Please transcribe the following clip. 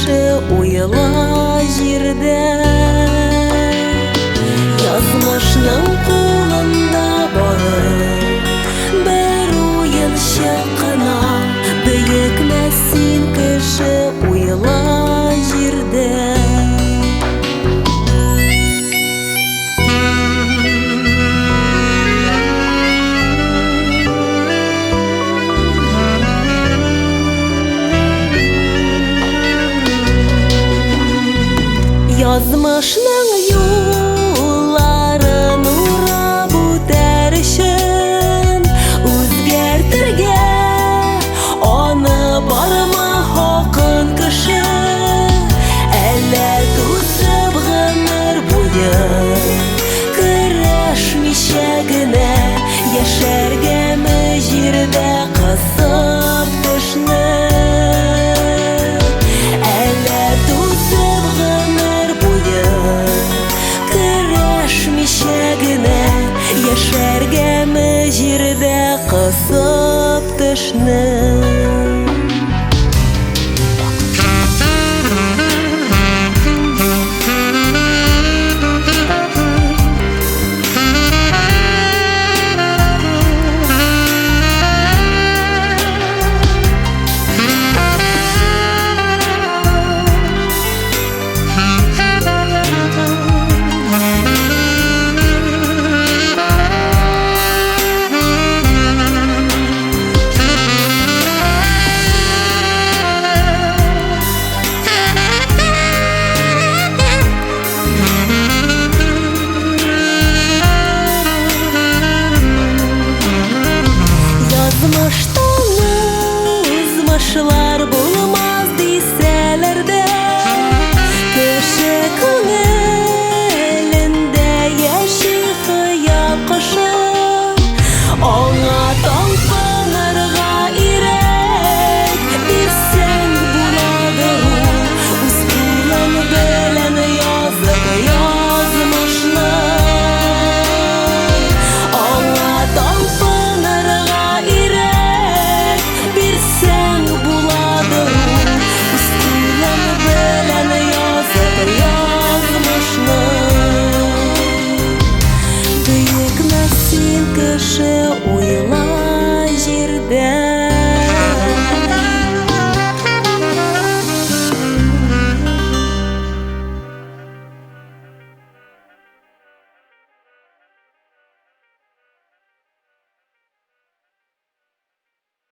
кеше уйла җирдә. Язмышның кулында барып бер уенчык кына, бөекме син кеше уйла җирдә. Язмышның юлларын урап үтәр өчен, үзгәртергә аны барма хакын кеше. Әллә тусып гомер буе көрәшмичә генә, яшәргәме җирдә кысып тешне. Яшәргәме җирдә кысып тешне.